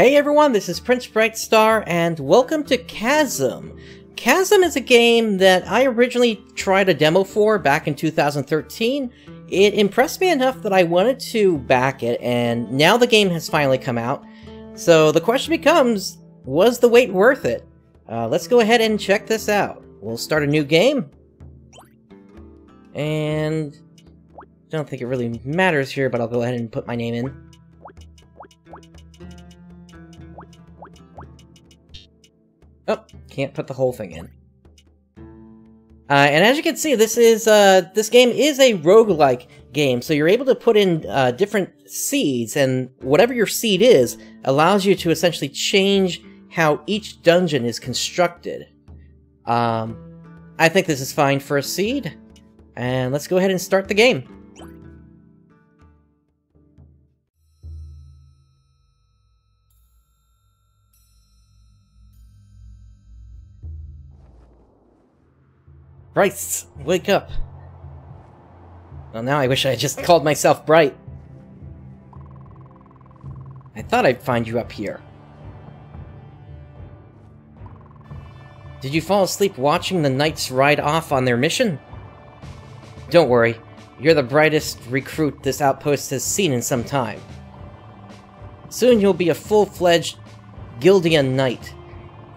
Hey everyone, this is PrinceBrightstar, and welcome to Chasm. Chasm is a game that I originally tried a demo for back in 2013. It impressed me enough that I wanted to back it, and now the game has finally come out. So the question becomes, was the wait worth it? Let's go ahead and check this out. We'll start a new game. And I don't think it really matters here, but I'll go ahead and put my name in. Oh, can't put the whole thing in. And as you can see, this game is a roguelike game, so you're able to put in different seeds, and whatever your seed is allows you to essentially change how each dungeon is constructed. I think this is fine for a seed, and let's go ahead and start the game. Bryce, wake up. Well, now I wish I had just called myself Bright. I thought I'd find you up here. Did you fall asleep watching the knights ride off on their mission? Don't worry, you're the brightest recruit this outpost has seen in some time. Soon you'll be a full-fledged Guildian knight,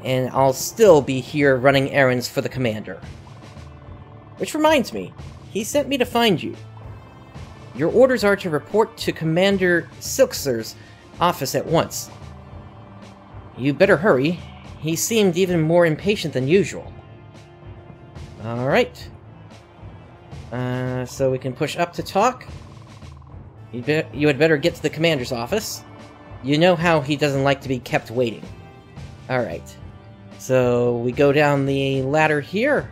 and I'll still be here running errands for the commander. Which reminds me, he sent me to find you. Your orders are to report to Commander Silxer's office at once. You better hurry. He seemed even more impatient than usual. Alright. So we can push up to talk. You had better get to the commander's office. You know how he doesn't like to be kept waiting. Alright. So we go down the ladder here.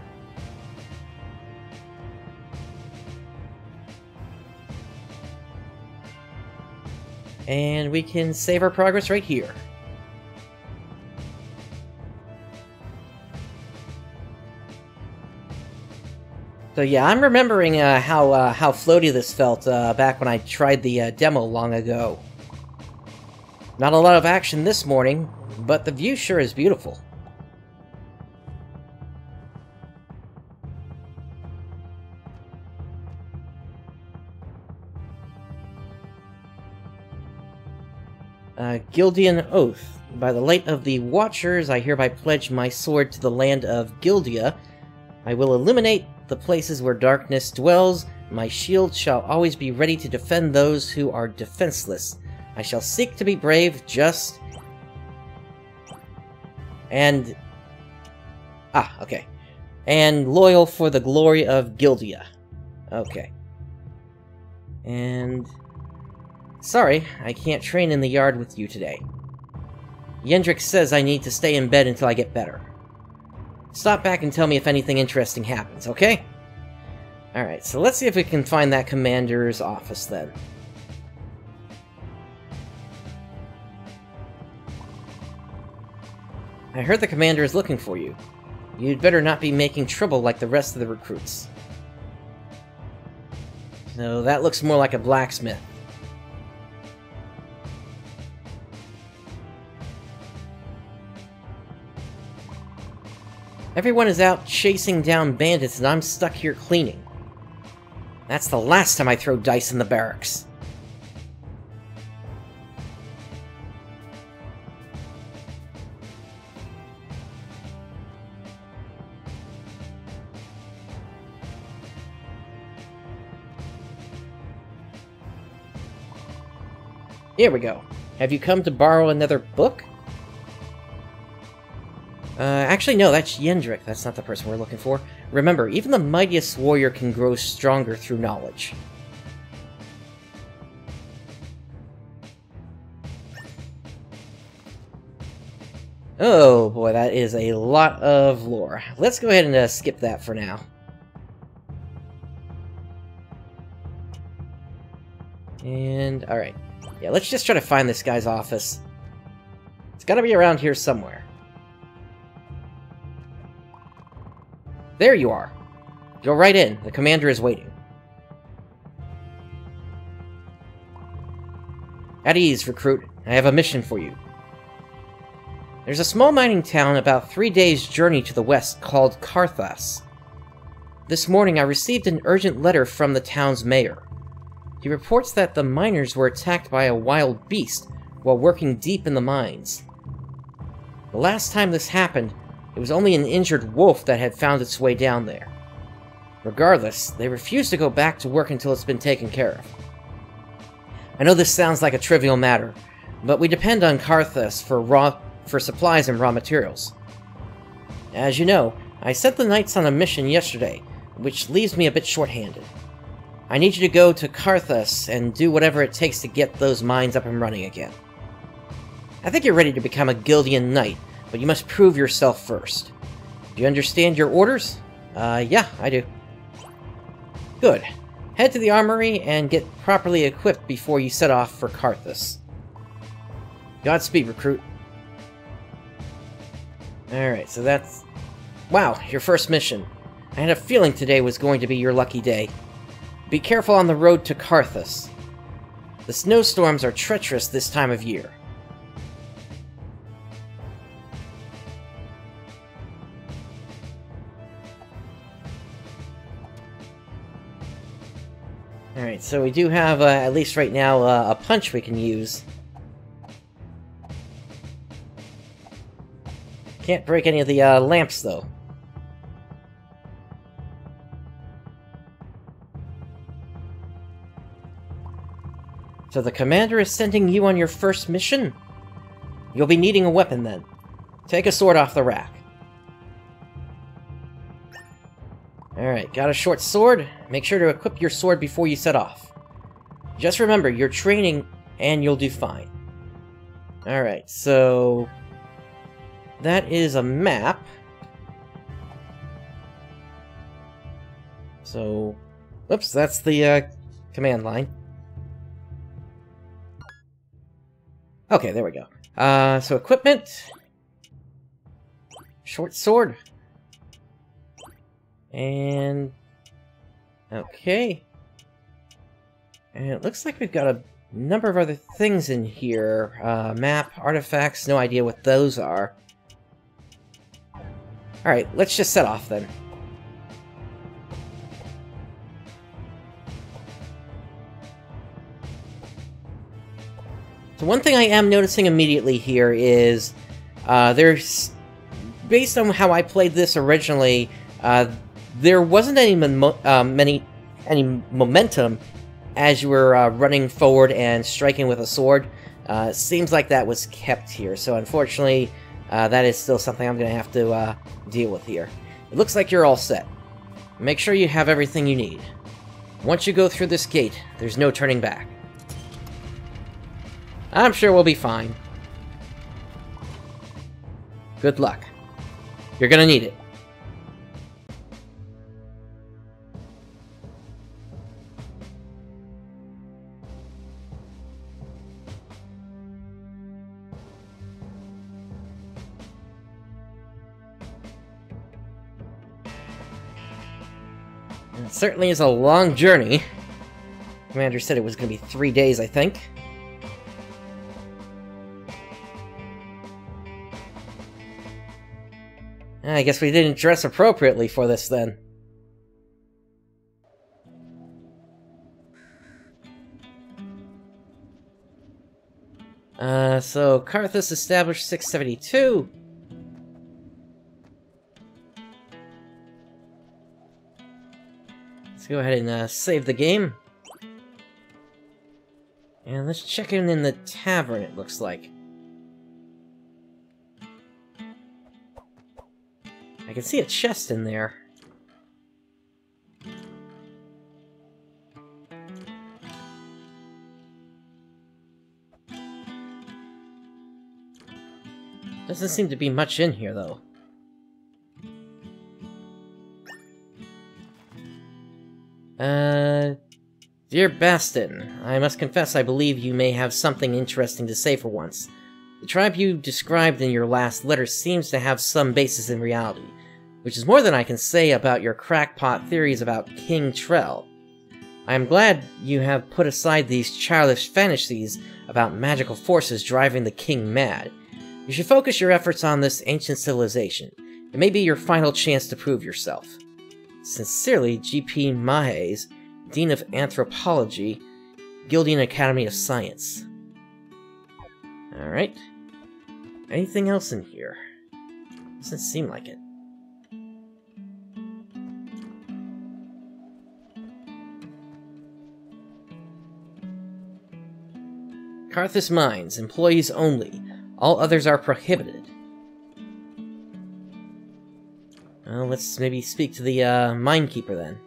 And we can save our progress right here. So yeah, I'm remembering how floaty this felt back when I tried the demo long ago. Not a lot of action this morning, but the view sure is beautiful. Guildian Oath. By the light of the Watchers, I hereby pledge my sword to the land of Gildia. I will illuminate the places where darkness dwells. My shield shall always be ready to defend those who are defenseless. I shall seek to be brave, just... and... okay. And loyal for the glory of Gildia. Okay. And... sorry, I can't train in the yard with you today. Yendrik says I need to stay in bed until I get better. Stop back and tell me if anything interesting happens, okay? Alright, so let's see if we can find that commander's office then. I heard the commander is looking for you. You'd better not be making trouble like the rest of the recruits. So that looks more like a blacksmith. Everyone is out chasing down bandits and I'm stuck here cleaning. That's the last time I throw dice in the barracks. Here we go. Have you come to borrow another book? Actually, no, that's Yendrik. That's not the person we're looking for. Remember, even the mightiest warrior can grow stronger through knowledge. Oh boy, that is a lot of lore. Let's go ahead and skip that for now. And, alright. Yeah, let's just try to find this guy's office. It's gotta be around here somewhere. There you are. Go right in. The commander is waiting. At ease, recruit. I have a mission for you. There's a small mining town about 3 days' journey to the west called Carthas. This morning I received an urgent letter from the town's mayor. He reports that the miners were attacked by a wild beast while working deep in the mines. The last time this happened, it was only an injured wolf that had found its way down there. Regardless, they refuse to go back to work until it's been taken care of. I know this sounds like a trivial matter, but we depend on Carthas for supplies and raw materials. As you know, I sent the knights on a mission yesterday, which leaves me a bit short-handed. I need you to go to Carthas and do whatever it takes to get those mines up and running again. I think you're ready to become a Guildian knight, but you must prove yourself first. Do you understand your orders? Yeah, I do. Good. Head to the armory and get properly equipped before you set off for Carthas. Godspeed, recruit. Alright, so that's... Wow, your first mission. I had a feeling today was going to be your lucky day. Be careful on the road to Carthas. The snowstorms are treacherous this time of year. Alright, so we do have, at least right now, a punch we can use. Can't break any of the lamps, though. So the commander is sending you on your first mission? You'll be needing a weapon, then. Take a sword off the rack. Alright, got a short sword? Make sure to equip your sword before you set off. Just remember, you're training, and you'll do fine. Alright, so... that is a map. So... oops, that's the, command line. Okay, there we go. So equipment... short sword... and... okay. And it looks like we've got a number of other things in here. Map, artifacts, no idea what those are. Alright, let's just set off then. So one thing I am noticing immediately here is there's... based on how I played this originally, there wasn't any momentum as you were running forward and striking with a sword. It seems like that was kept here, so unfortunately that is still something I'm going to have to deal with here. It looks like you're all set. Make sure you have everything you need. Once you go through this gate, there's no turning back. I'm sure we'll be fine. Good luck. You're gonna need it. It certainly is a long journey. Commander said it was going to be 3 days, I think. I guess we didn't dress appropriately for this, then. So Carthas established 672. Let's go ahead and save the game. And let's check in the tavern, it looks like. I can see a chest in there. Doesn't seem to be much in here, though. Dear Bastin, I must confess I believe you may have something interesting to say for once. The tribe you described in your last letter seems to have some basis in reality, which is more than I can say about your crackpot theories about King Trell. I am glad you have put aside these childish fantasies about magical forces driving the king mad. You should focus your efforts on this ancient civilization. It may be your final chance to prove yourself. Sincerely, G.P. Mahes, Dean of Anthropology, Guildian Academy of Science. Alright. Anything else in here? Doesn't seem like it. Karthus Mines, employees only. All others are prohibited. Well, let's maybe speak to the minekeeper then.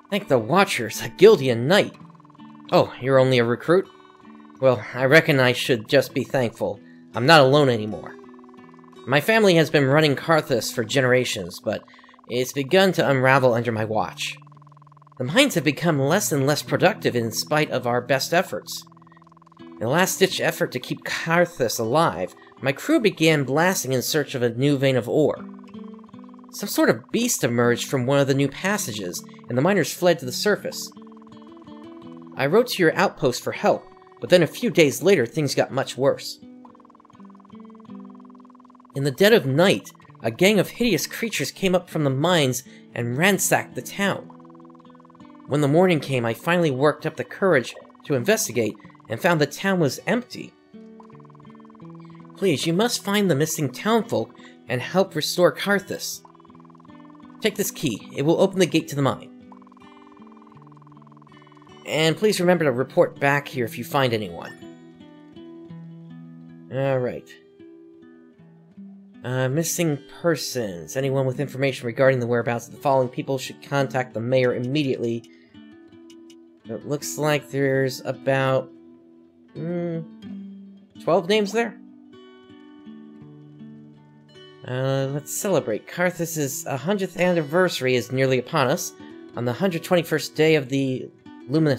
Thank the Watchers, a Guildian knight. Oh, you're only a recruit? Well, I reckon I should just be thankful. I'm not alone anymore. My family has been running Karthus for generations, but it's begun to unravel under my watch. The mines have become less and less productive in spite of our best efforts. In a last-ditch effort to keep Karthus alive, my crew began blasting in search of a new vein of ore. Some sort of beast emerged from one of the new passages, and the miners fled to the surface. I wrote to your outpost for help, but then a few days later things got much worse. In the dead of night, a gang of hideous creatures came up from the mines and ransacked the town. When the morning came, I finally worked up the courage to investigate and found the town was empty. Please, you must find the missing townfolk and help restore Karthus. Take this key. It will open the gate to the mine. And please remember to report back here if you find anyone. Alright. Missing persons. Anyone with information regarding the whereabouts of the following people should contact the mayor immediately. It looks like there's about 12 names there. Let's celebrate. Karthus' 100th anniversary is nearly upon us. On the 121st day of the Lumina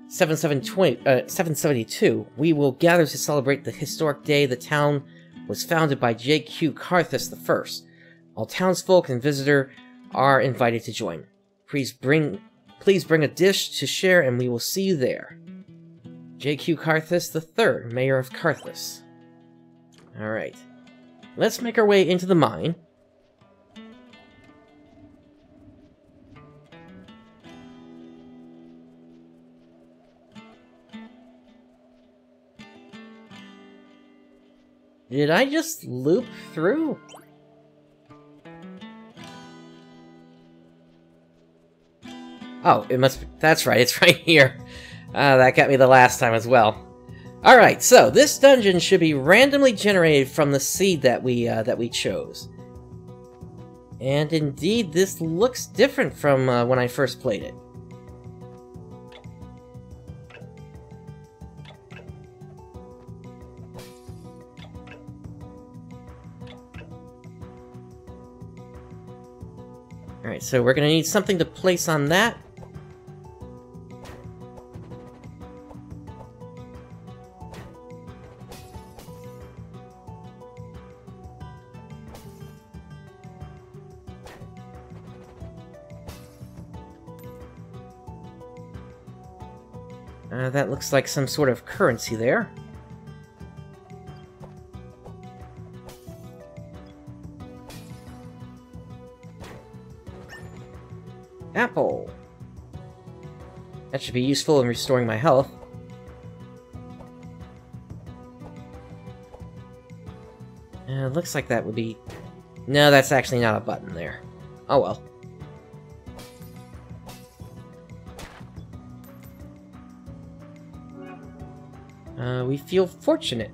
772, we will gather to celebrate the historic day the town was founded by J.Q. Karthus I. All townsfolk and visitor are invited to join. Please bring a dish to share and we will see you there. J.Q. Karthus III, Mayor of Karthus. Alright. Let's make our way into the mine. Did I just loop through? Oh, it must be, that's right, it's right here. That got me the last time as well. Alright, so this dungeon should be randomly generated from the seed that we chose. And indeed, this looks different from when I first played it. Alright, so we're gonna need something to place on that. That looks like some sort of currency there. Apple. That should be useful in restoring my health. Looks like that would be... No, that's actually not a button there. Oh well. We feel fortunate.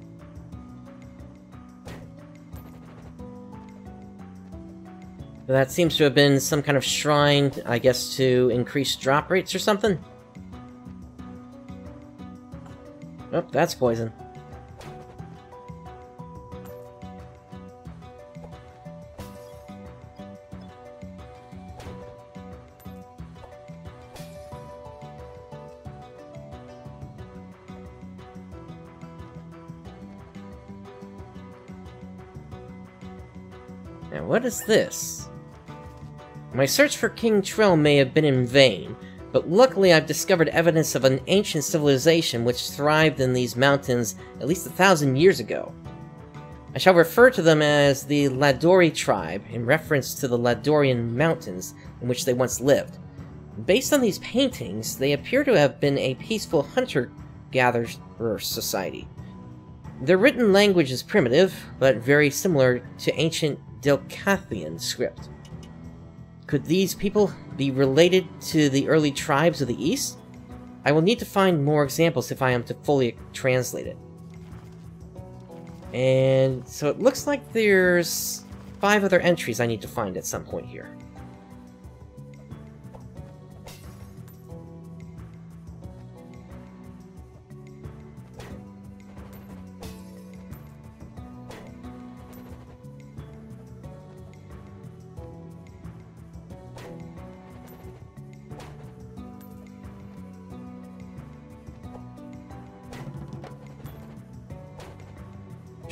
That seems to have been some kind of shrine, I guess, to increase drop rates or something? Oh, that's poison. Now, what is this? My search for King Trell may have been in vain, But luckily I've discovered evidence of an ancient civilization which thrived in these mountains at least 1,000 years ago. I shall refer to them as the Ladori tribe, in reference to the Ladorian mountains in which they once lived. Based on these paintings, they appear to have been a peaceful hunter-gatherer society. Their written language is primitive, but very similar to ancient Delcathian script. Could these people be related to the early tribes of the East? I will need to find more examples if I am to fully translate it. And so it looks like there's 5 other entries I need to find at some point here.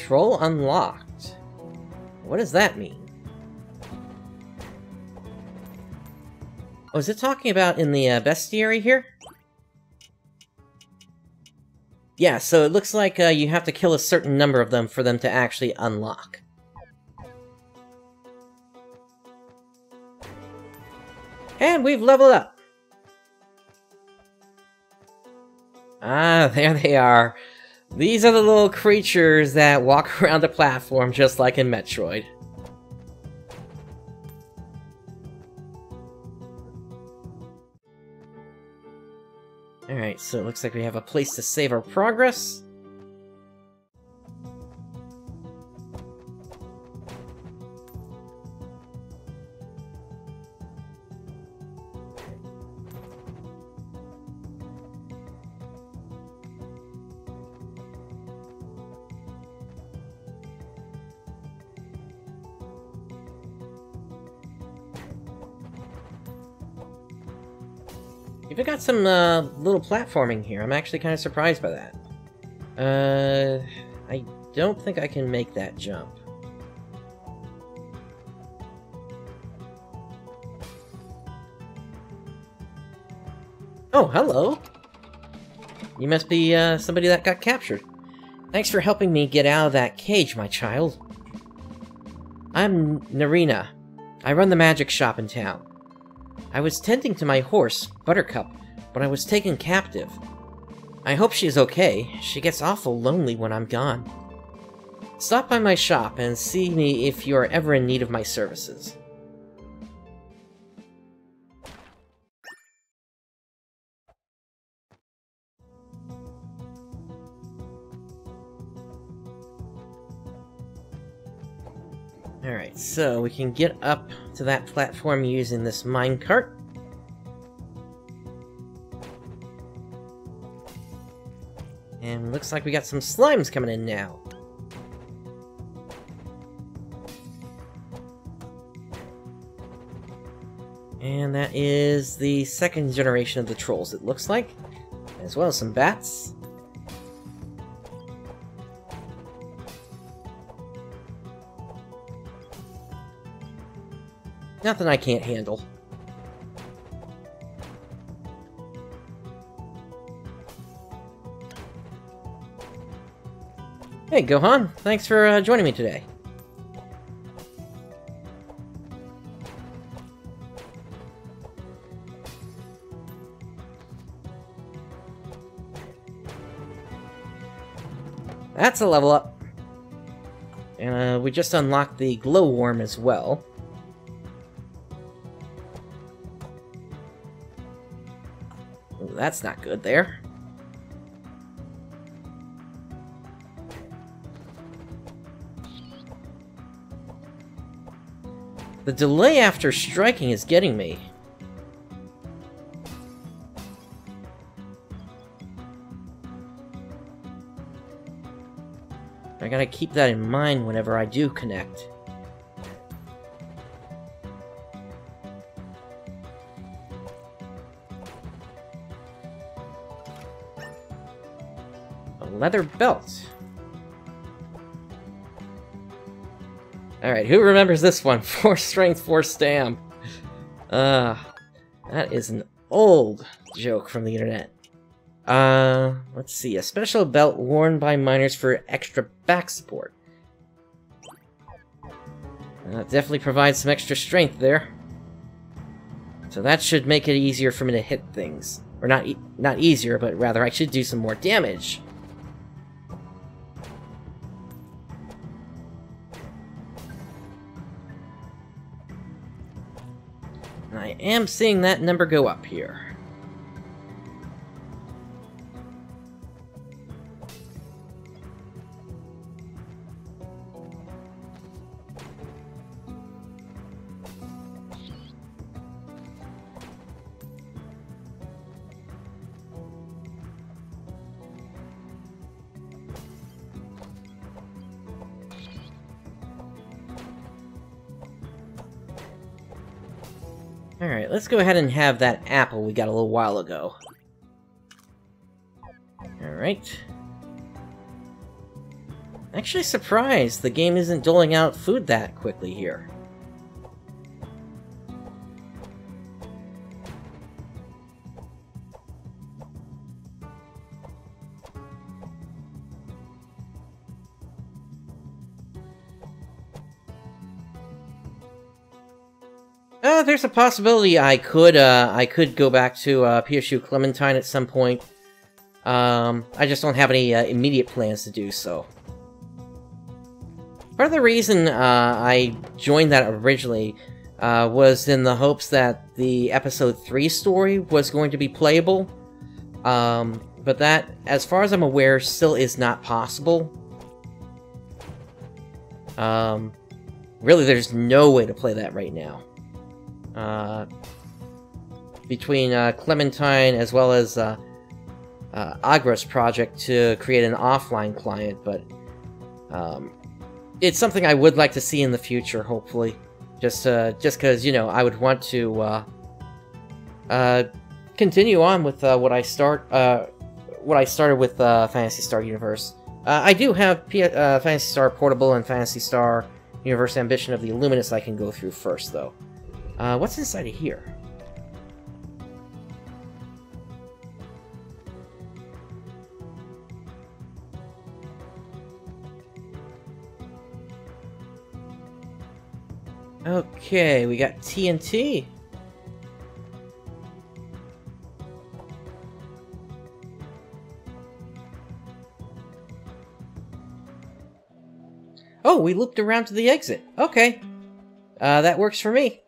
Control unlocked. What does that mean? Oh, is it talking about in the bestiary here? Yeah, so it looks like you have to kill a certain number of them for them to actually unlock. And we've leveled up! Ah, there they are. These are the little creatures that walk around the platform just like in Metroid. Alright, so it looks like we have a place to save our progress. We've got some little platforming here. I'm actually kind of surprised by that. I don't think I can make that jump. Oh, hello! You must be somebody that got captured. Thanks for helping me get out of that cage, my child. I'm Narina. I run the magic shop in town. I was tending to my horse, Buttercup, when I was taken captive. I hope she's okay. She gets awful lonely when I'm gone. Stop by my shop and see me if you are ever in need of my services. Alright, so we can get up to that platform using this minecart. And looks like we got some slimes coming in now. And that is the second generation of the trolls, it looks like. As well as some bats. Nothing I can't handle. Hey, Gohan. Thanks for joining me today. That's a level up. And we just unlocked the glow worm as well. Ooh, that's not good there. The delay after striking is getting me. I gotta keep that in mind whenever I do connect. A leather belt. Alright, who remembers this one? 4 strength, 4 stam. That is an old joke from the internet. Let's see. A special belt worn by miners for extra back support. Definitely provides some extra strength there. So that should make it easier for me to hit things. Or not easier, but rather I should do some more damage. I am seeing that number go up here. Alright, let's go ahead and have that apple we got a little while ago. Alright. Actually surprised the game isn't doling out food that quickly here. There's a possibility I could go back to PSU Clementine at some point. I just don't have any immediate plans to do so. Part of the reason I joined that originally was in the hopes that the Episode 3 story was going to be playable. But that, as far as I'm aware, still is not possible. Really, there's no way to play that right now. Between Clementine as well as Agra's project to create an offline client, but it's something I would like to see in the future, hopefully. Just because, you know, I would want to continue on with what I started with Phantasy Star Universe. I do have Phantasy Star Portable and Phantasy Star Universe Ambition of the Illuminous I can go through first, though. What's inside of here? Okay, we got TNT. Oh, we looped around to the exit. Okay. That works for me.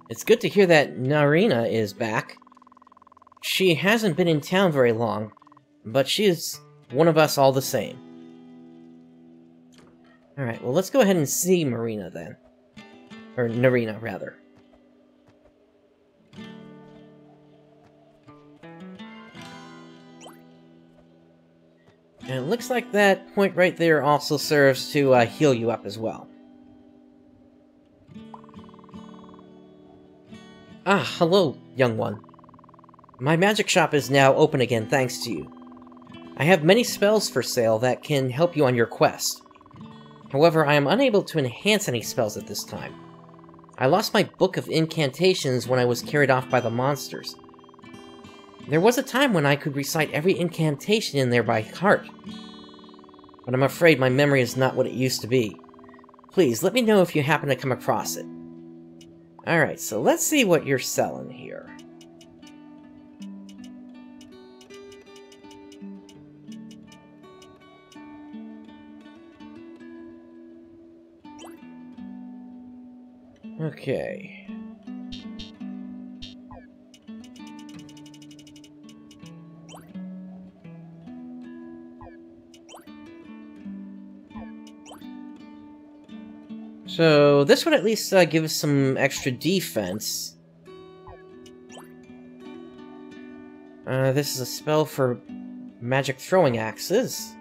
It's good to hear that Narina is back. She hasn't been in town very long, but she is one of us all the same. Alright, well let's go ahead and see Marina then. Or Narina, rather. And it looks like that point right there also serves to heal you up as well. Ah, hello, young one. My magic shop is now open again thanks to you. I have many spells for sale that can help you on your quest. However, I am unable to enhance any spells at this time. I lost my book of incantations when I was carried off by the monsters. There was a time when I could recite every incantation in there by heart. But I'm afraid my memory is not what it used to be. Please, let me know if you happen to come across it. Alright, so let's see what you're selling here. Okay. So, this would at least give us some extra defense. This is a spell for magic throwing axes.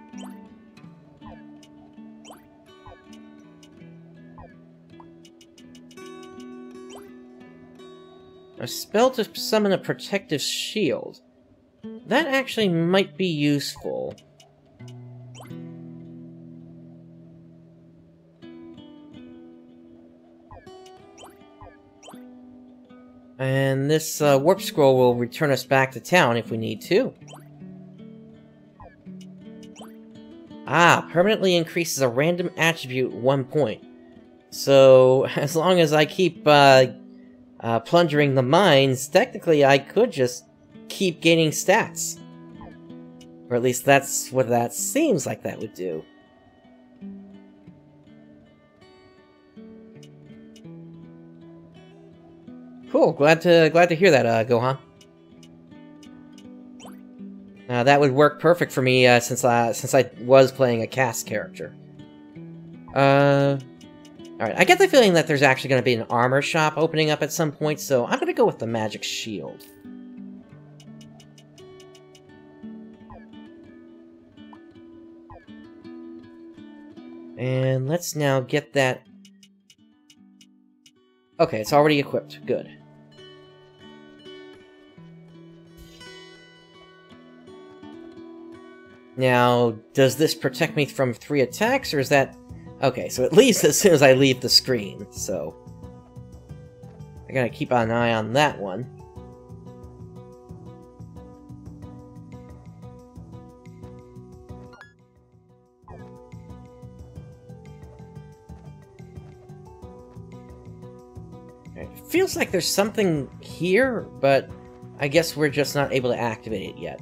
A spell to summon a protective shield. That actually might be useful. And this warp scroll will return us back to town if we need to. Ah, permanently increases a random attribute 1 point. So, as long as I keep plundering the mines, technically I could just keep gaining stats. Or at least that's what that seems like that would do. Cool, glad to hear that, Gohan. That would work perfect for me since I was playing a cast character. Alright, I get the feeling that there's actually going to be an armor shop opening up at some point, so I'm going to go with the magic shield. And let's now get that... Okay, it's already equipped. Good. Now, does this protect me from 3 attacks, or is that... Okay, so at least as soon as I leave the screen, so... I gotta keep an eye on that one. It feels like there's something here, but I guess we're just not able to activate it yet.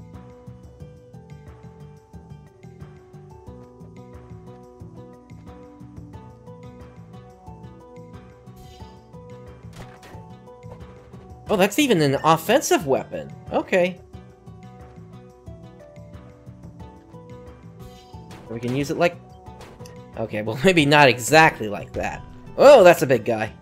Oh, that's even an offensive weapon. Okay. We can use it like... Okay, well, maybe not exactly like that. Oh, that's a big guy.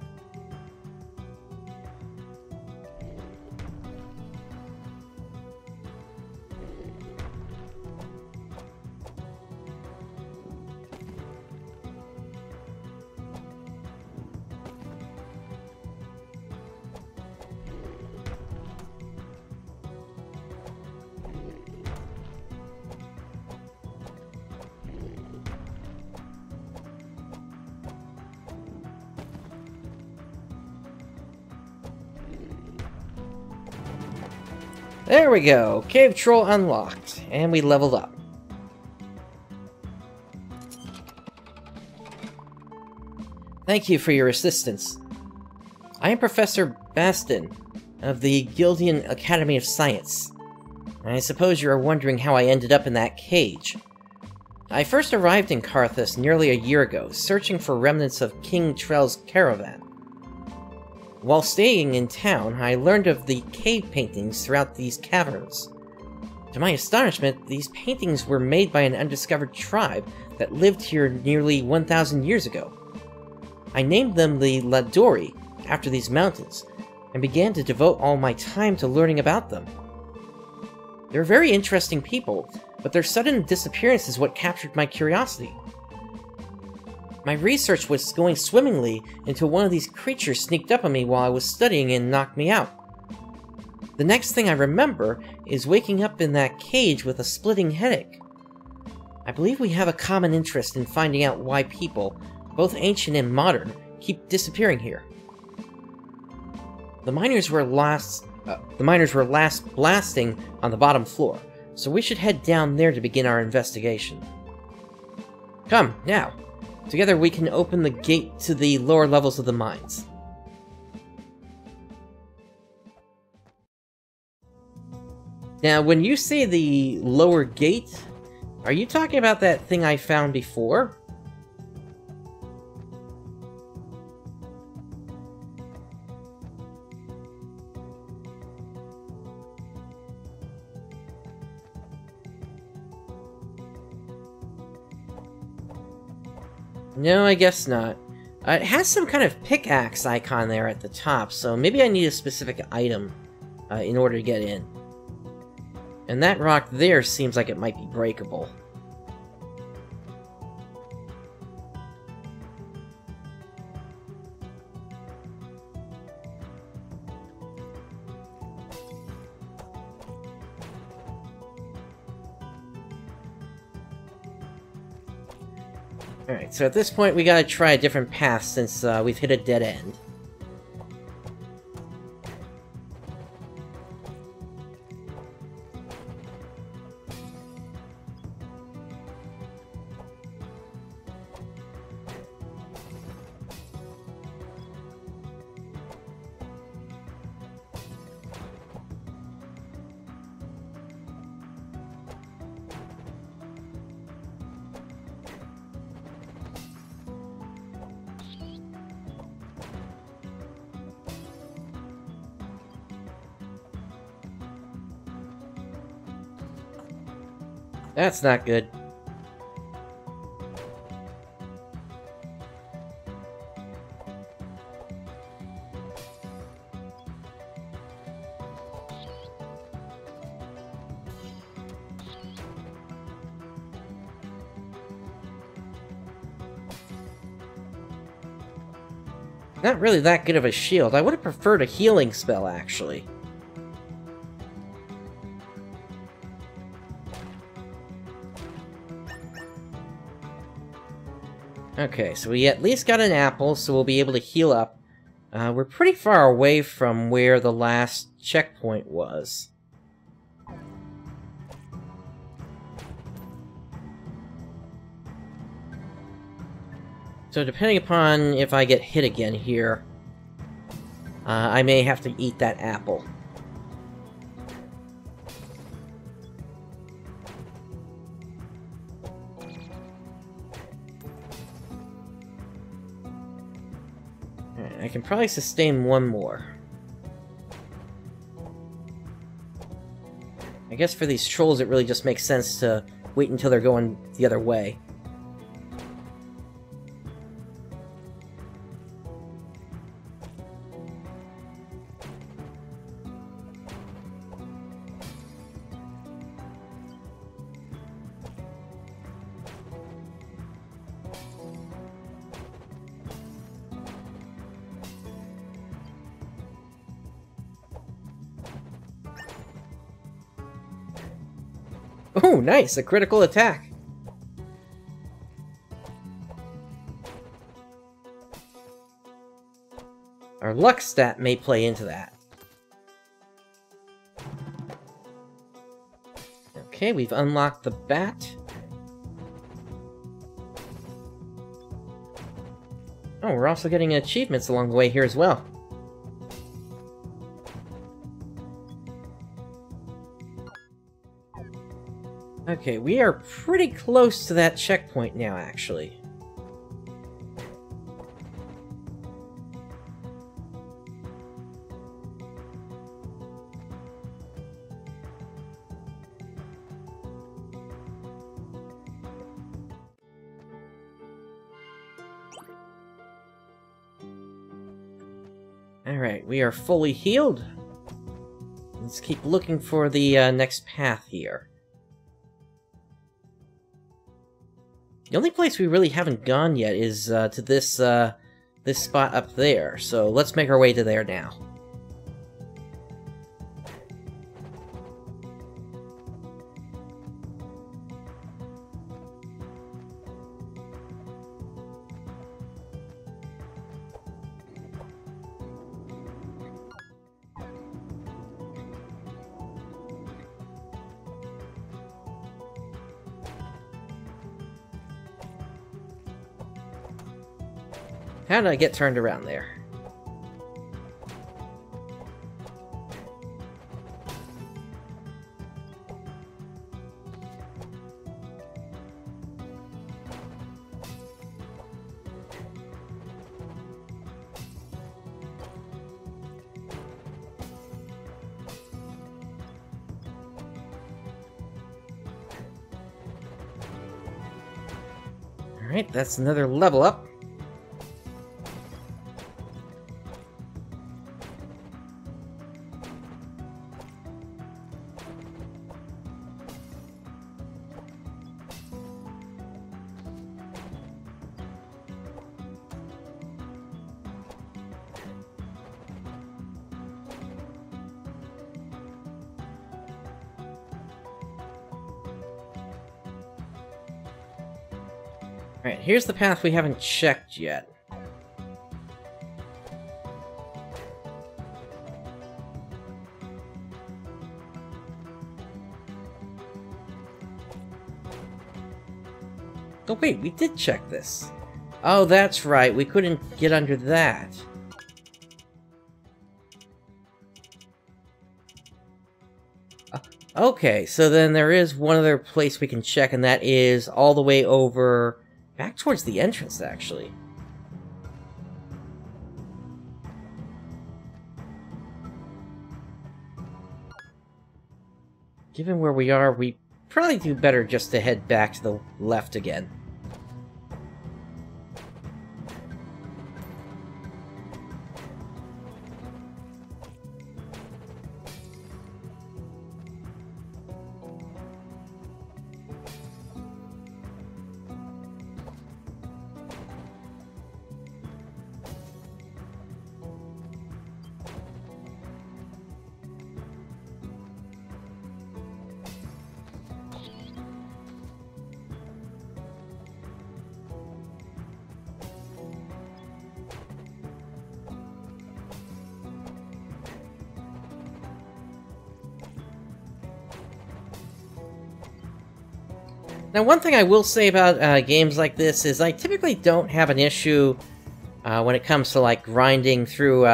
There we go! Cave Troll unlocked, and we leveled up. Thank you for your assistance. I am Professor Bastin of the Gildian Academy of Science. I suppose you are wondering how I ended up in that cage. I first arrived in Karthus nearly a year ago, searching for remnants of King Trell's caravan. While staying in town, I learned of the cave paintings throughout these caverns. To my astonishment, these paintings were made by an undiscovered tribe that lived here nearly 1,000 years ago. I named them the Ladori, after these mountains, and began to devote all my time to learning about them. They're very interesting people, but their sudden disappearance is what captured my curiosity. My research was going swimmingly until one of these creatures sneaked up on me while I was studying and knocked me out. The next thing I remember is waking up in that cage with a splitting headache. I believe we have a common interest in finding out why people, both ancient and modern, keep disappearing here. The miners were last blasting on the bottom floor, so we should head down there to begin our investigation. Come, now. Together we can open the gate to the lower levels of the mines. Now, when you say the lower gate, are you talking about that thing I found before? No, I guess not. It has some kind of pickaxe icon there at the top, so maybe I need a specific item in order to get in. And that rock there seems like it might be breakable. Alright, so at this point we gotta try a different path since we've hit a dead end. That's not good. Not really that good of a shield. I would have preferred a healing spell, actually. Okay, so we at least got an apple, so we'll be able to heal up. We're pretty far away from where the last checkpoint was. So depending upon if I get hit again here, I may have to eat that apple. I can probably sustain one more. I guess for these trolls it really just makes sense to wait until they're going the other way. Oh, nice! A critical attack! Our luck stat may play into that. Okay, we've unlocked the bat. Oh, we're also getting achievements along the way here as well. Okay, we are pretty close to that checkpoint now, actually. Alright, we are fully healed. Let's keep looking for the next path here. The only place we really haven't gone yet is to this spot up there, so let's make our way to there now. How did I get turned around there? Alright, that's another level up. Alright, here's the path we haven't checked yet. Oh wait, we did check this. Oh, that's right, we couldn't get under that. Okay, so then there is one other place we can check, and that is all the way over... back towards the entrance, actually. Given where we are, we probably do better just to head back to the left again. Now, one thing I will say about games like this is I typically don't have an issue when it comes to, like, grinding through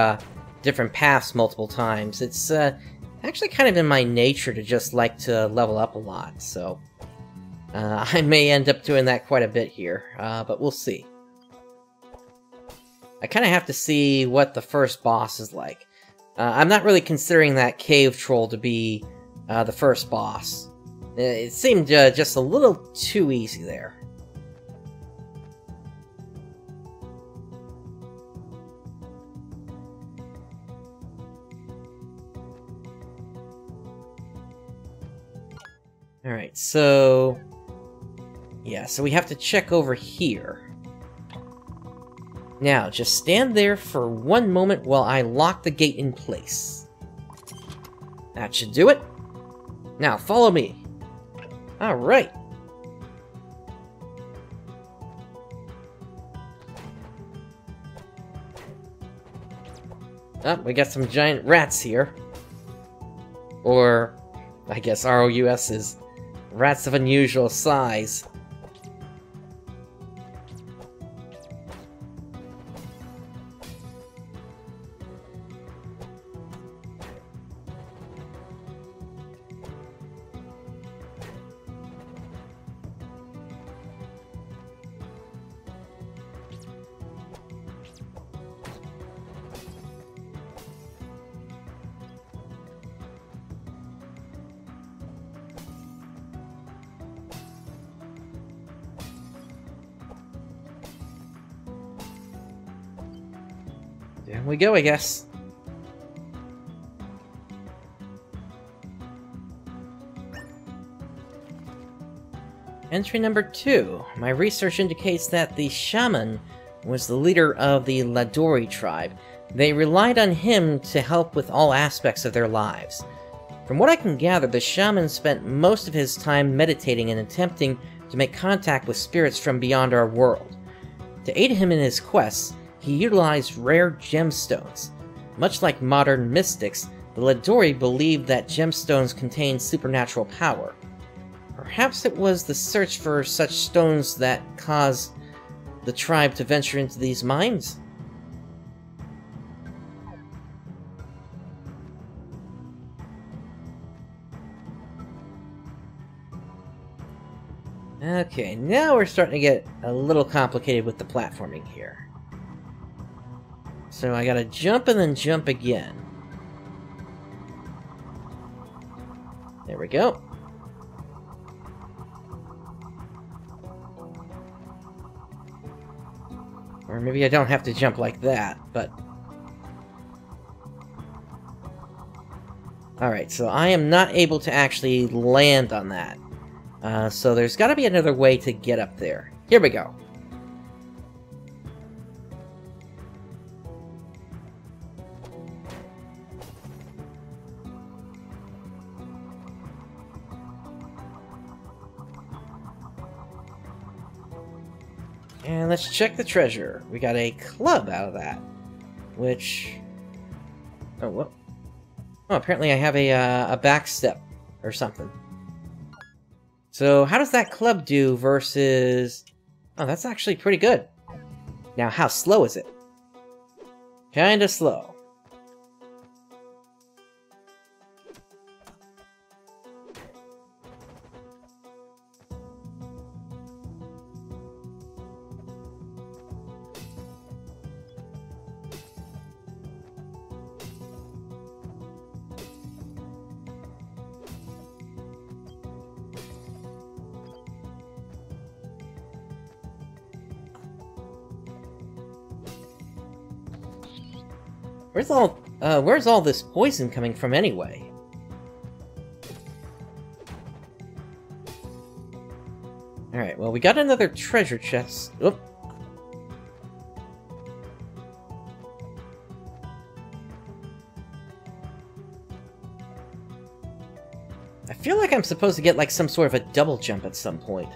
different paths multiple times. It's actually kind of in my nature to just like to level up a lot, so I may end up doing that quite a bit here, but we'll see. I kind of have to see what the first boss is like. I'm not really considering that cave troll to be the first boss. It seemed just a little too easy there. Alright, so... yeah, so we have to check over here. Now, just stand there for one moment while I lock the gate in place. That should do it. Now, follow me. Alright. Oh, we got some giant rats here. Or, I guess ROUS is rats of unusual size. There we go, I guess. Entry number 2. My research indicates that the shaman was the leader of the Ladori tribe. They relied on him to help with all aspects of their lives. From what I can gather, the shaman spent most of his time meditating and attempting to make contact with spirits from beyond our world. To aid him in his quests, he utilized rare gemstones. Much like modern mystics, the Ladori believed that gemstones contained supernatural power. Perhaps it was the search for such stones that caused the tribe to venture into these mines? Okay, now we're starting to get a little complicated with the platforming here. So I gotta jump and then jump again. There we go. Or maybe I don't have to jump like that, but... alright, so I am not able to actually land on that. So there's gotta be another way to get up there. Here we go. And let's check the treasure. We got a club out of that. Which... oh, what? Oh, apparently I have a back step or something. So, how does that club do versus... oh, that's actually pretty good. Now, how slow is it? Kinda slow. Where's all this poison coming from anyway? Alright, well, we got another treasure chest. Oop. I feel like I'm supposed to get, like, some sort of a double jump at some point.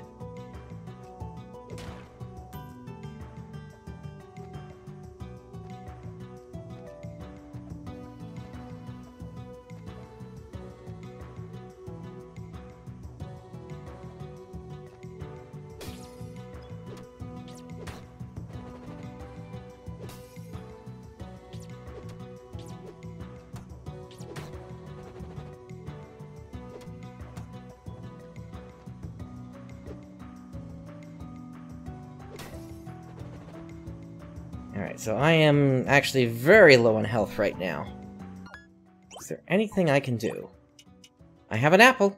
Alright, so I am actually very low on health right now. Is there anything I can do? I have an apple!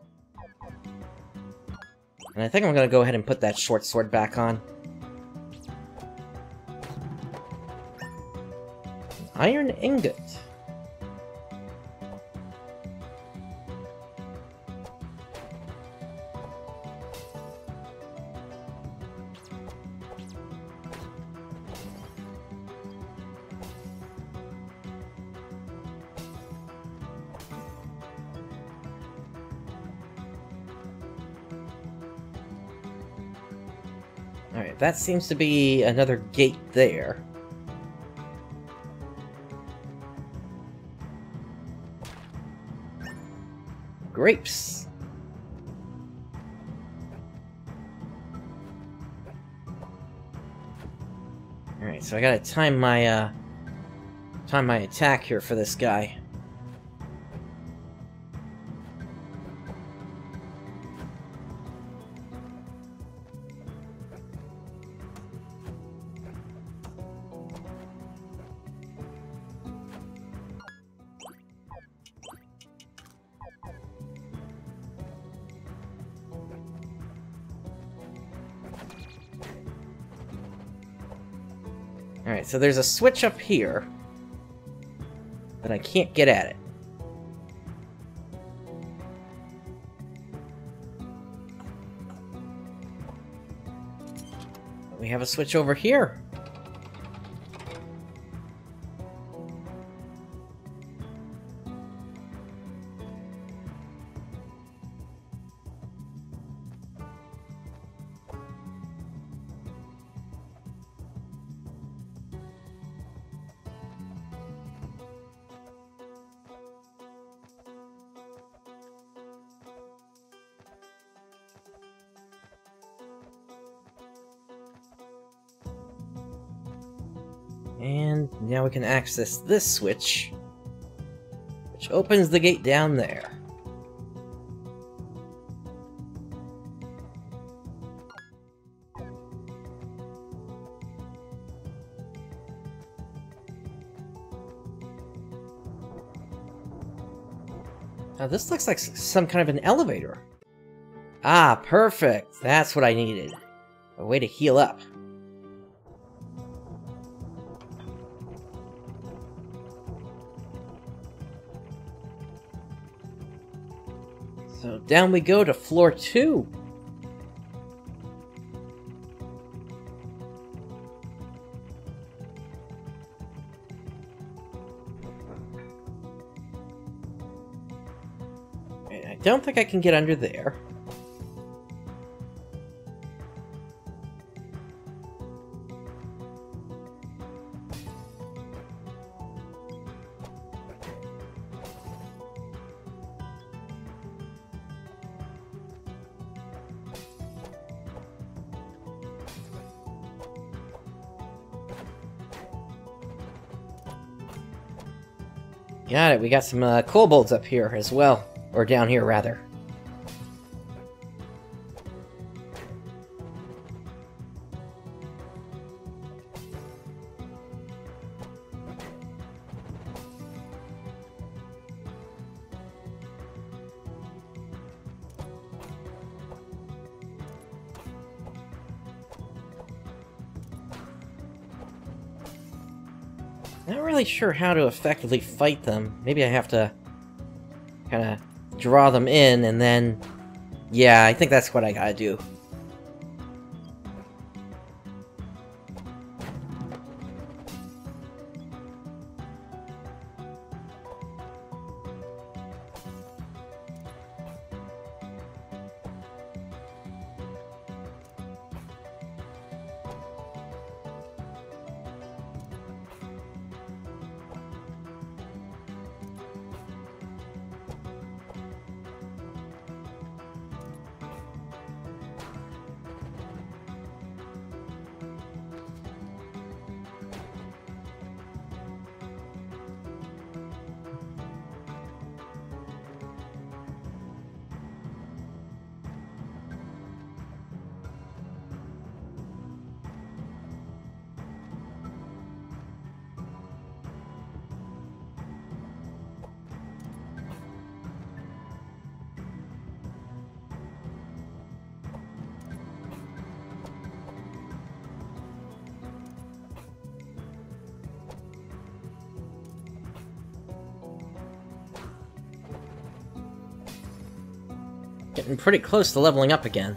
And I think I'm gonna go ahead and put that short sword back on. An iron ingot. Alright, that seems to be another gate there. Grapes! Alright, so I gotta time my attack here for this guy. Alright, so there's a switch up here, but I can't get at it. We have a switch over here. And now we can access this switch, which opens the gate down there. Now this looks like some kind of an elevator. Ah, perfect! That's what I needed. A way to heal up. So down we go to floor 2. I don't think I can get under there. Got it, we got some kobolds up here as well. Or down here, rather. Not really sure how to effectively fight them. Maybe I have to kind of draw them in and then... Yeah, I think that's what I gotta do. Getting pretty close to leveling up again.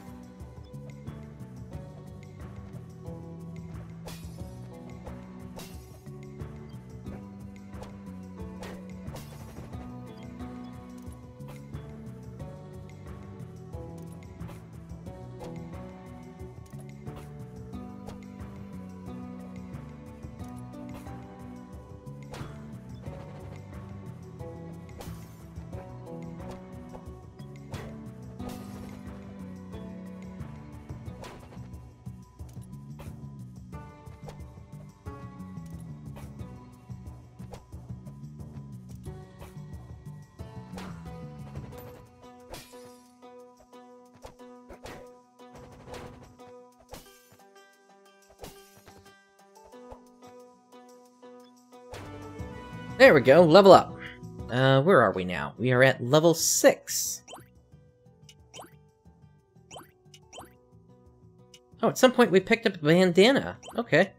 There we go, level up. Where are we now? We are at level 6. Oh, at some point we picked up a bandana. Okay.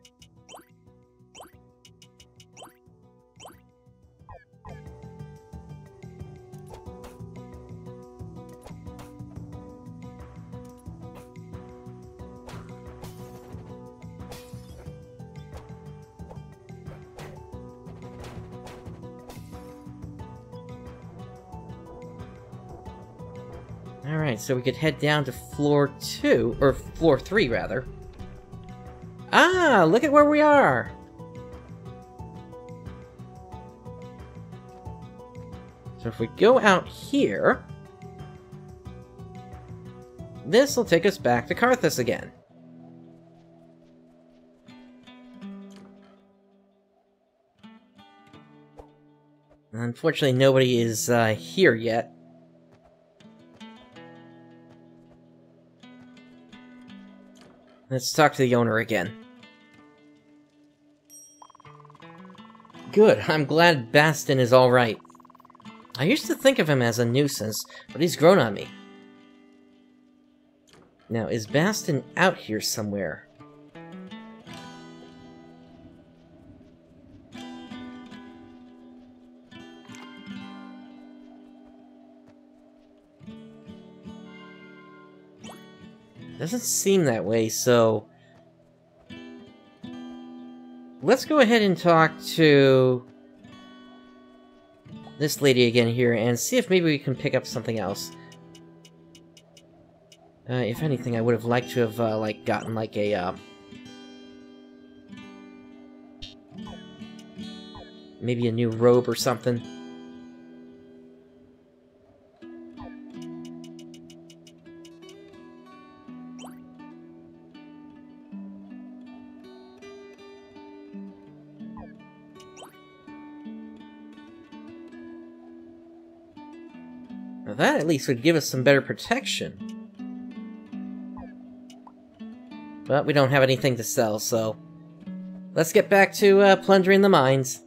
Alright, so we could head down to floor 2, or floor 3, rather. Ah, look at where we are! So if we go out here... this will take us back to Karthus again. Unfortunately, nobody is here yet. Let's talk to the owner again. Good, I'm glad Bastin is alright. I used to think of him as a nuisance, but he's grown on me. Now, is Bastin out here somewhere? Doesn't seem that way, so... let's go ahead and talk to... this lady again here, and see if maybe we can pick up something else. If anything, I would have liked to have, like, gotten, like, a, maybe a new robe or something. Now that at least would give us some better protection. But we don't have anything to sell, so... let's get back to plundering the mines.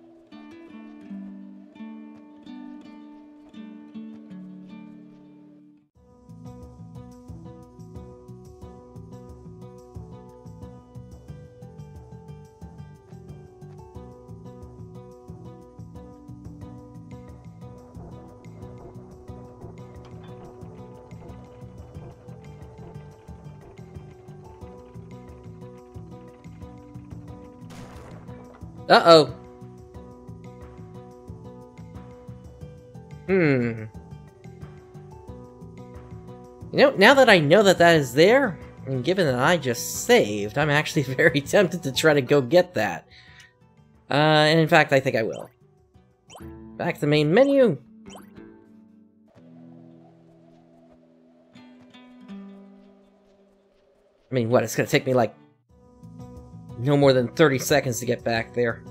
Uh-oh. You know, now that I know that that is there, and given that I just saved, I'm actually very tempted to try to go get that. And in fact, I think I will. Back to the main menu. I mean, what, it's gonna take me, like, no more than 30 seconds to get back there.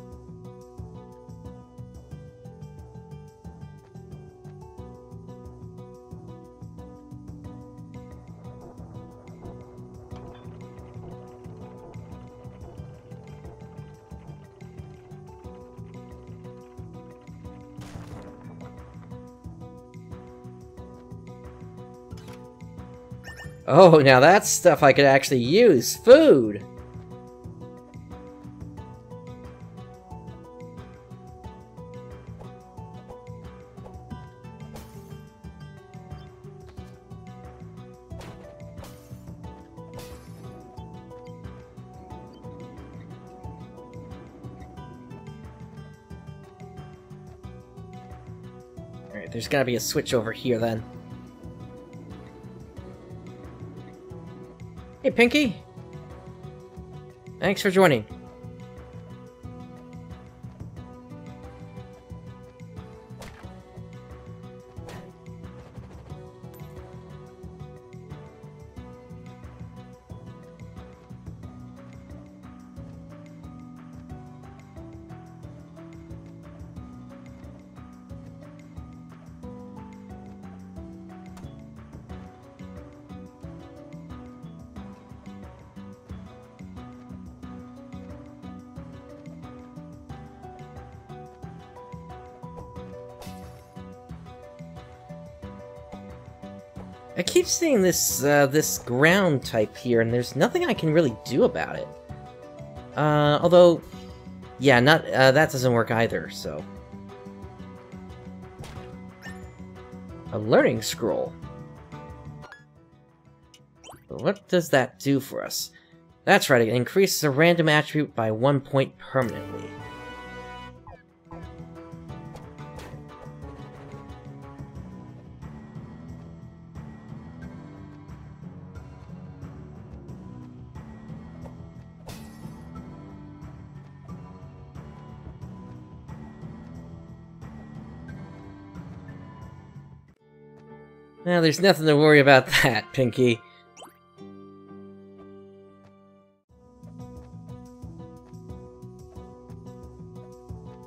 Oh, now that's stuff I could actually use. Food! Alright, there's gotta be a switch over here then. Hey, Pinky! Thanks for joining. I keep seeing this, this ground type here, and there's nothing I can really do about it. Although, yeah, that doesn't work either, so. A learning scroll. What does that do for us? That's right, it increases a random attribute by 1 point permanently. Well, there's nothing to worry about that, Pinky.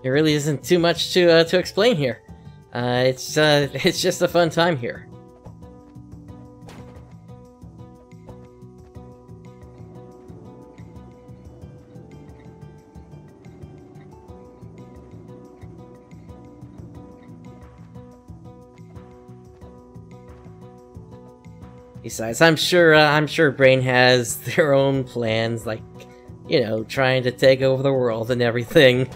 There really isn't too much to explain here. It's just a fun time here. Besides, I'm sure Brain has their own plans, like, you know, trying to take over the world and everything.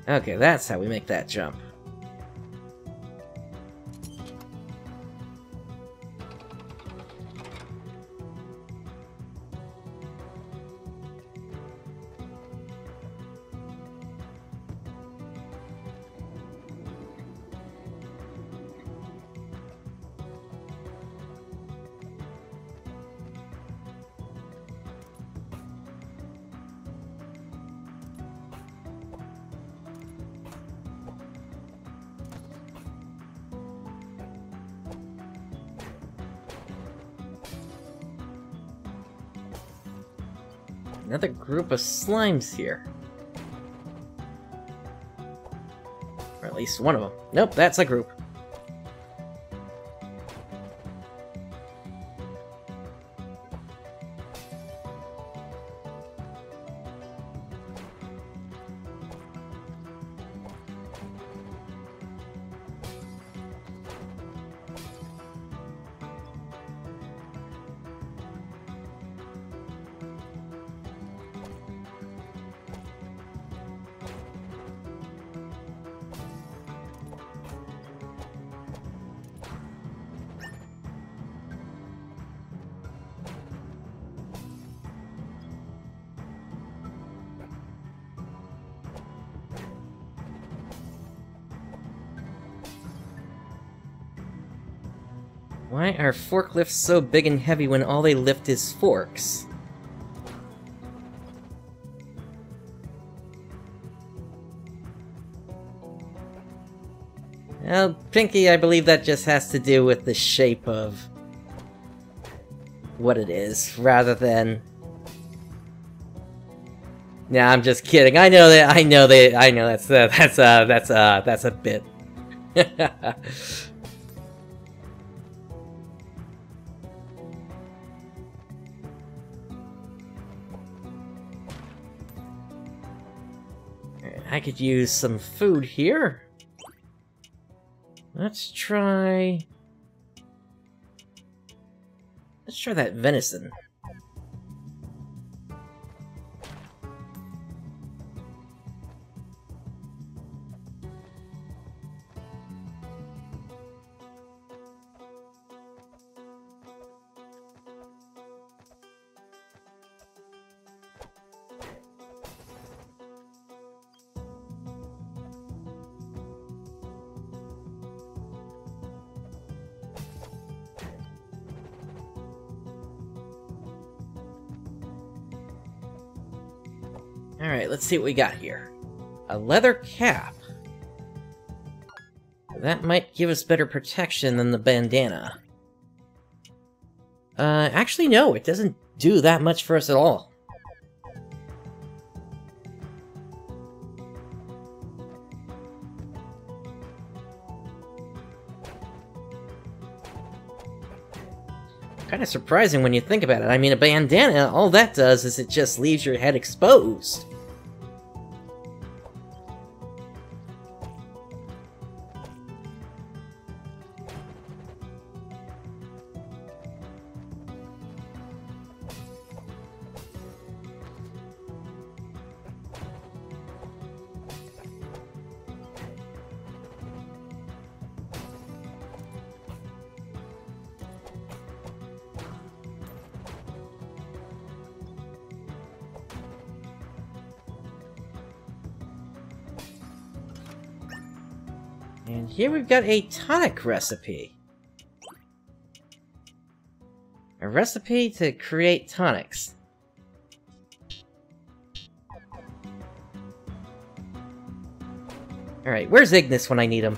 Okay, that's how we make that jump. Another group of slimes here. Or at least one of them. Nope, that's a group. Why are forklifts so big and heavy when all they lift is forks? Well, Pinky, I believe that just has to do with the shape of what it is, rather than... Nah, I'm just kidding. I know that's a bit. I could use some food here. Let's try that venison. Alright, let's see what we got here. A leather cap. That might give us better protection than the bandana. Actually no, it doesn't do that much for us at all. Kind of surprising when you think about it. I mean, a bandana, all that does is it just leaves your head exposed. And here we've got a tonic recipe. A recipe to create tonics. Alright, where's Ignis when I need him?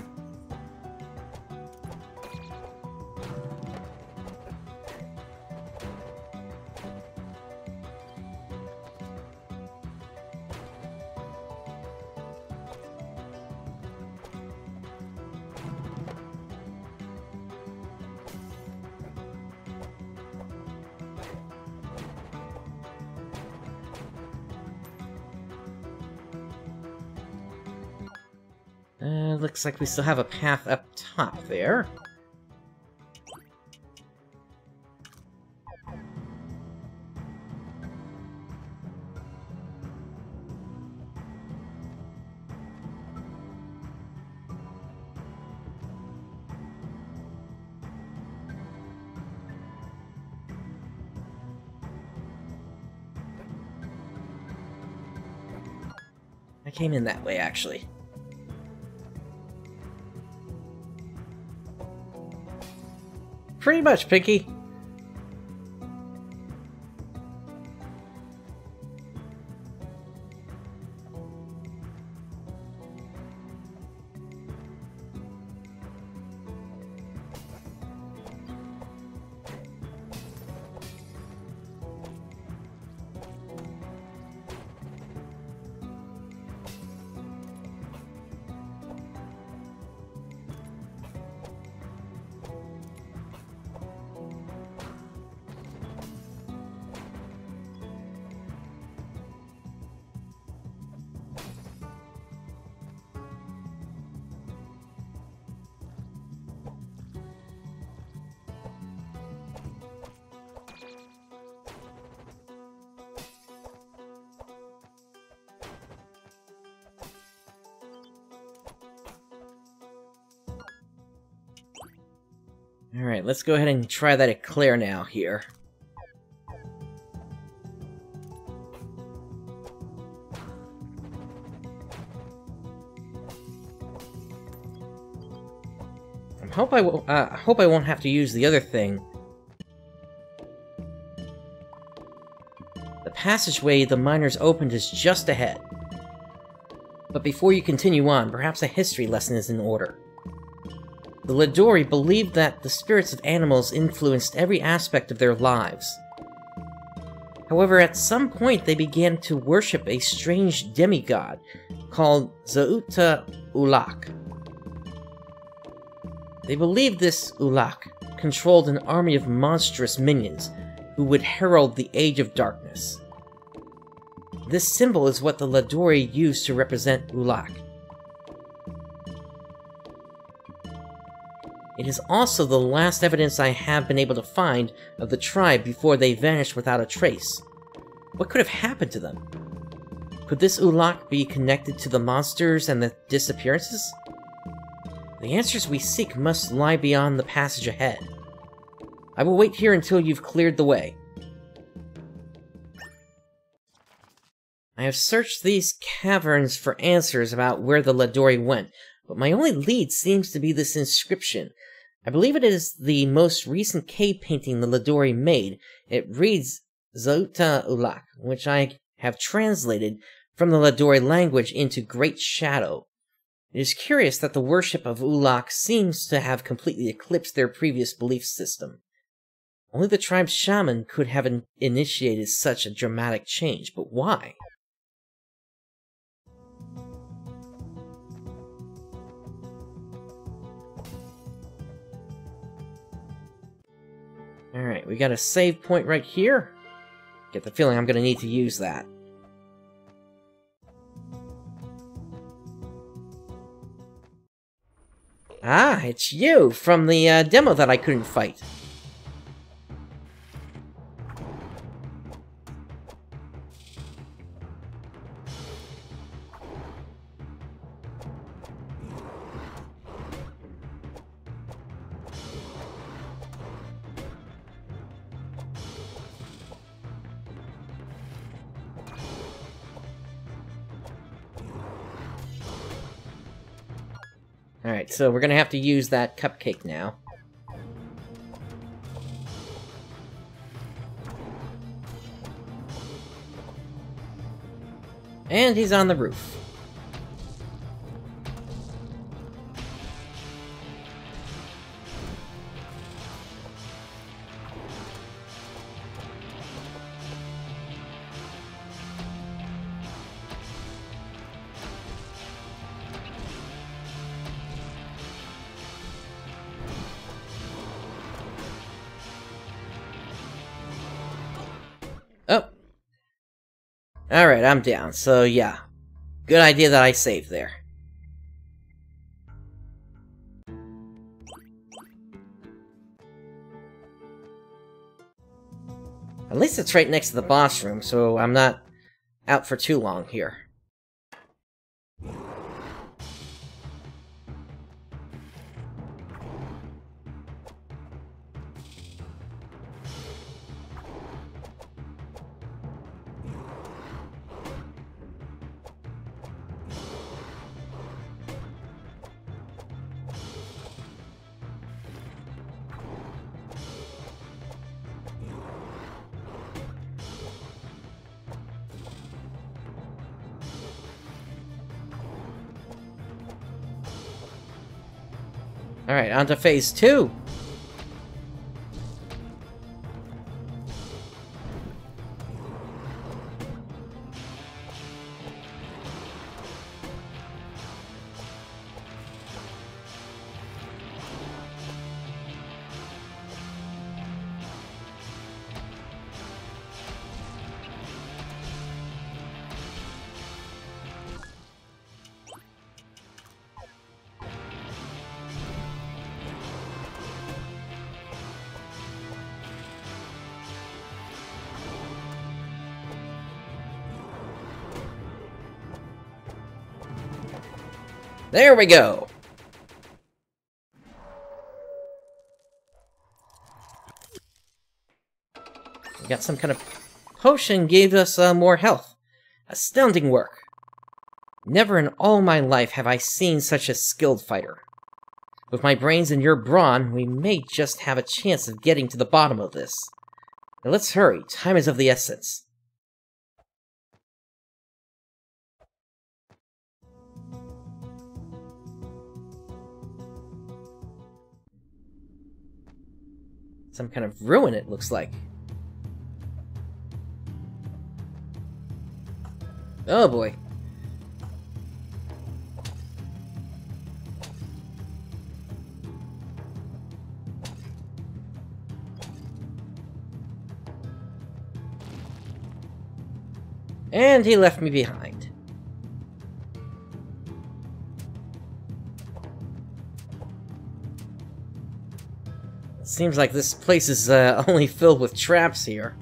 Looks like we still have a path up top there. I came in that way, actually. Pretty much, Pinky. Alright, let's go ahead and try that eclair now here. I'm hope I won't have to use the other thing. The passageway the miners opened is just ahead. But before you continue on, perhaps a history lesson is in order. The Ladori believed that the spirits of animals influenced every aspect of their lives. However, at some point they began to worship a strange demigod called Zauta Ulak. They believed this Ulak controlled an army of monstrous minions who would herald the Age of Darkness. This symbol is what the Ladori used to represent Ulak. It is also the last evidence I have been able to find of the tribe before they vanished without a trace. What could have happened to them? Could this Ulak be connected to the monsters and the disappearances? The answers we seek must lie beyond the passage ahead. I will wait here until you've cleared the way. I have searched these caverns for answers about where the Ladori went, but my only lead seems to be this inscription. I believe it is the most recent cave painting the Ladori made. It reads Zauta Ulak, which I have translated from the Ladori language into Great Shadow. It is curious that the worship of Ulak seems to have completely eclipsed their previous belief system. Only the tribe's shaman could have initiated such a dramatic change, but why? Alright, we got a save point right here. Get the feeling I'm gonna need to use that. Ah, it's you from the demo that I couldn't fight. Alright, so we're gonna have to use that cupcake now. And he's on the roof. Oh. Alright, I'm down, so yeah. Good idea that I saved there. At least it's right next to the boss room, so I'm not out for too long here. Alright, on to phase 2! There we go! We got some kind of potion gave us more health. Astounding work. Never in all my life have I seen such a skilled fighter. With my brains and your brawn, we may just have a chance of getting to the bottom of this. Now let's hurry. Time is of the essence. Some kind of ruin, it looks like. Oh boy. And he left me behind. It seems like this place is only filled with traps here.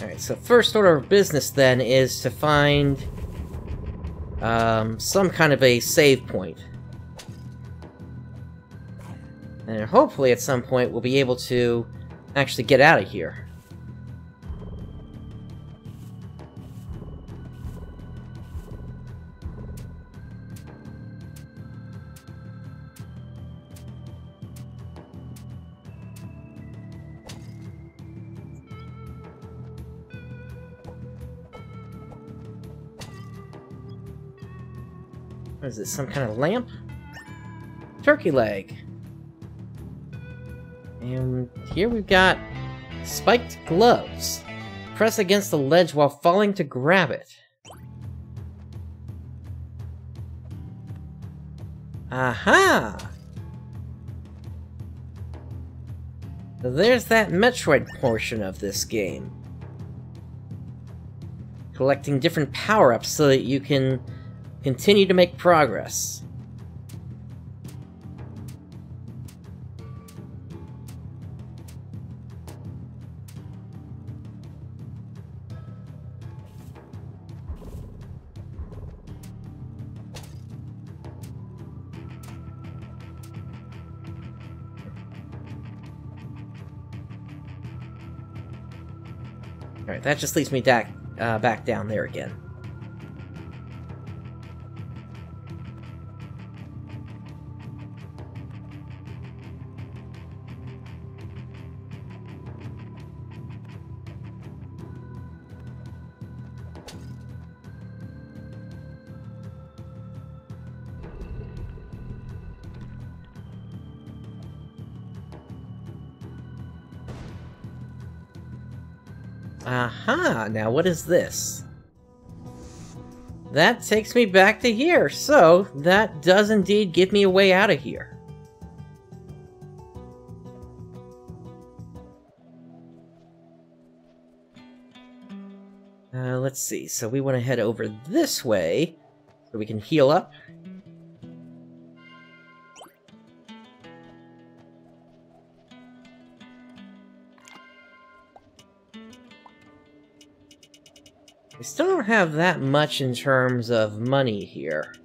Alright, so first order of business then is to find some kind of a save point. And hopefully at some point we'll be able to actually get out of here. What is this, some kind of lamp? Turkey leg. And here we've got spiked gloves. Press against the ledge while falling to grab it. Aha! So there's that Metroid portion of this game. Collecting different power-ups so that you can continue to make progress. Alright, that just leads me back down there again. Aha! Now what is this? That takes me back to here, so that does indeed give me a way out of here. Let's see, so we want to head over this way so we can heal up. We still don't have that much in terms of money here.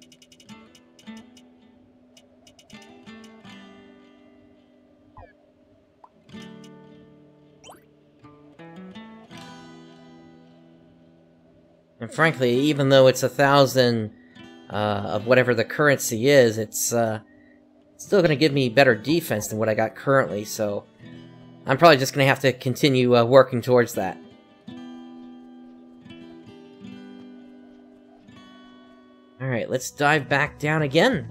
And frankly, even though it's 1,000 of whatever the currency is, it's still going to give me better defense than what I got currently, so I'm probably just going to have to continue working towards that. Alright, let's dive back down again.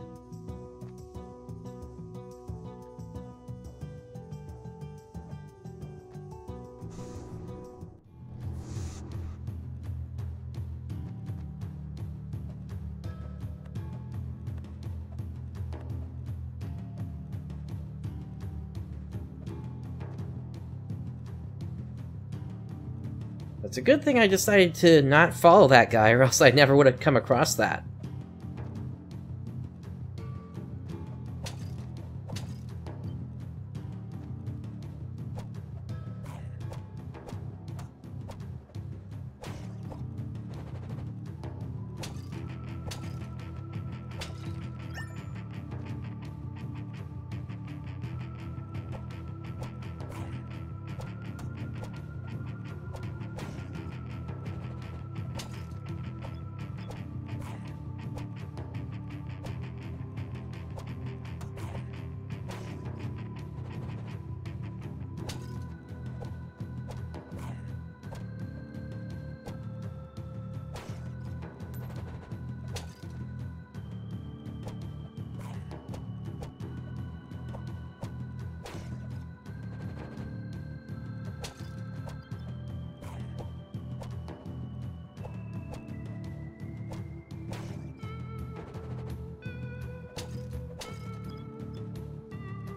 It's a good thing I decided to not follow that guy, or else I never would have come across that.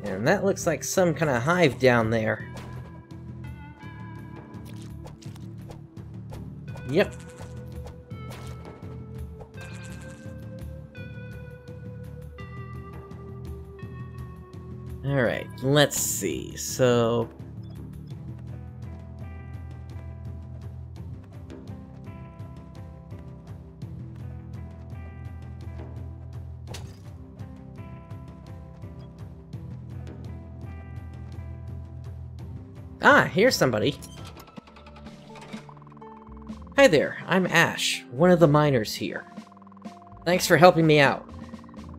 And that looks like some kind of hive down there. Yep. Alright, let's see. So... Ah, here's somebody. Hi there, I'm Ash, one of the miners here. Thanks for helping me out.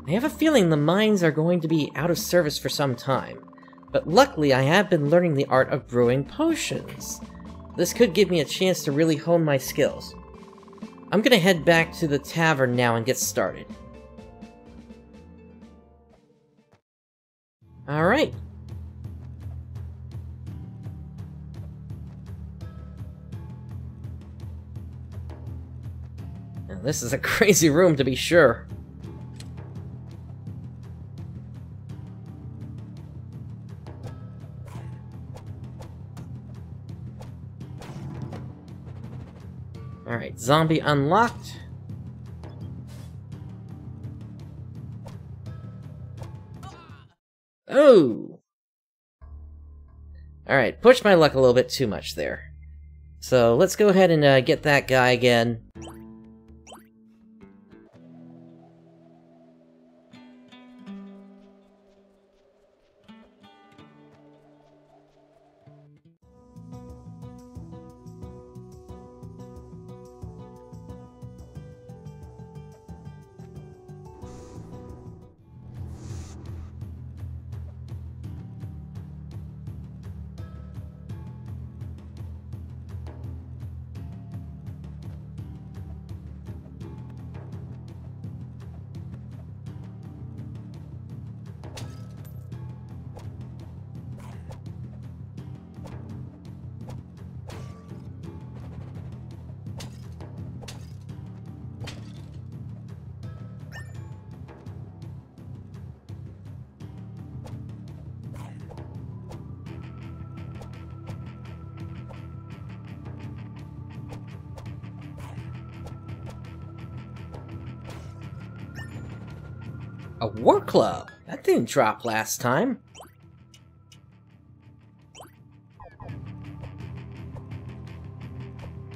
I have a feeling the mines are going to be out of service for some time, but luckily I have been learning the art of brewing potions. This could give me a chance to really hone my skills. I'm gonna head back to the tavern now and get started. Alright. Now, this is a crazy room to be sure. Alright, zombie unlocked. Oh! Alright, pushed my luck a little bit too much there. So let's go ahead and get that guy again. A war club! That didn't drop last time.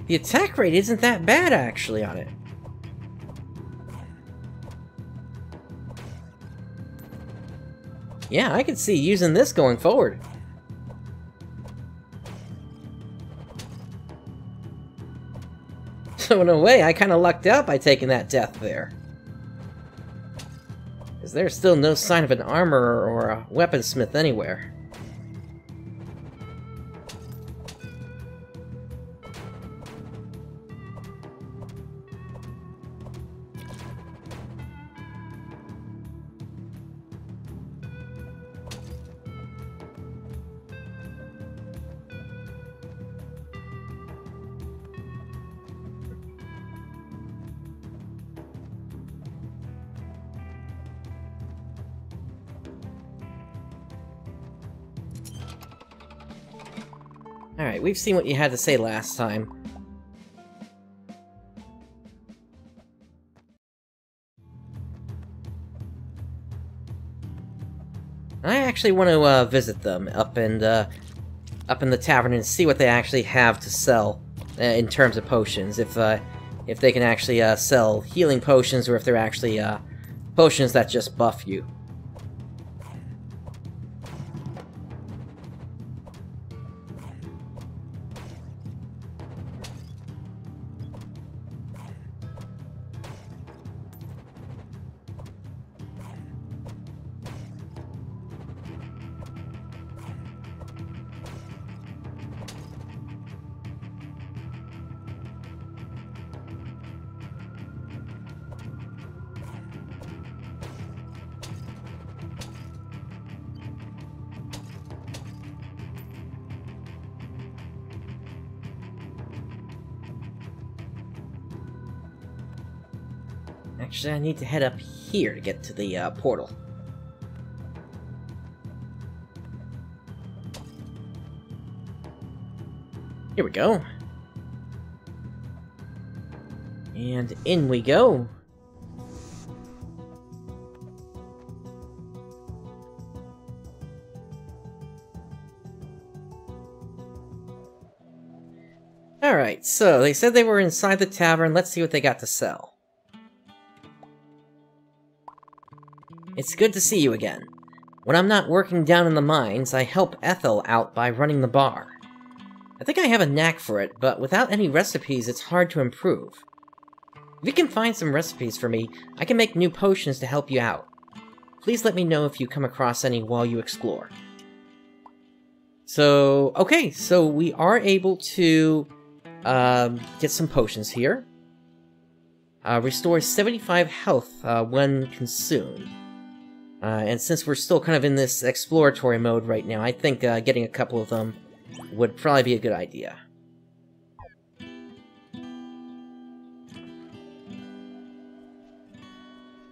The attack rate isn't that bad, actually, on it. Yeah, I could see using this going forward. So in a way, I kinda lucked out by taking that death there. Because there's still no sign of an armorer or a weaponsmith anywhere. Alright, we've seen what you had to say last time. I actually want to visit them up in the tavern and see what they actually have to sell in terms of potions. If they can actually sell healing potions, or if they're actually potions that just buff you. Actually, I need to head up here to get to the portal. Here we go. And in we go. Alright, so they said they were inside the tavern. Let's see what they got to sell. It's good to see you again. When I'm not working down in the mines, I help Ethel out by running the bar. I think I have a knack for it, but without any recipes, it's hard to improve. If you can find some recipes for me, I can make new potions to help you out. Please let me know if you come across any while you explore. So, okay, so we are able to get some potions here. Restores 75 health when consumed. And since we're still kind of in this exploratory mode right now, I think getting a couple of them would probably be a good idea.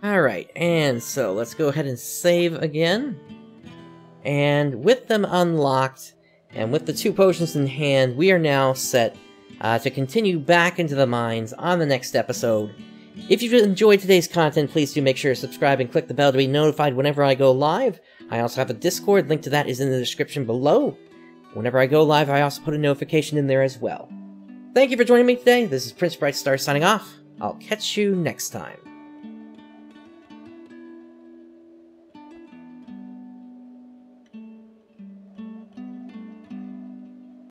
Alright, and so let's go ahead and save again. And with them unlocked, and with the 2 potions in hand, we are now set to continue back into the mines on the next episode. If you've enjoyed today's content, please do make sure to subscribe and click the bell to be notified whenever I go live. I also have a Discord, link to that is in the description below. Whenever I go live, I also put a notification in there as well. Thank you for joining me today. This is PrinceBrightstar signing off. I'll catch you next time.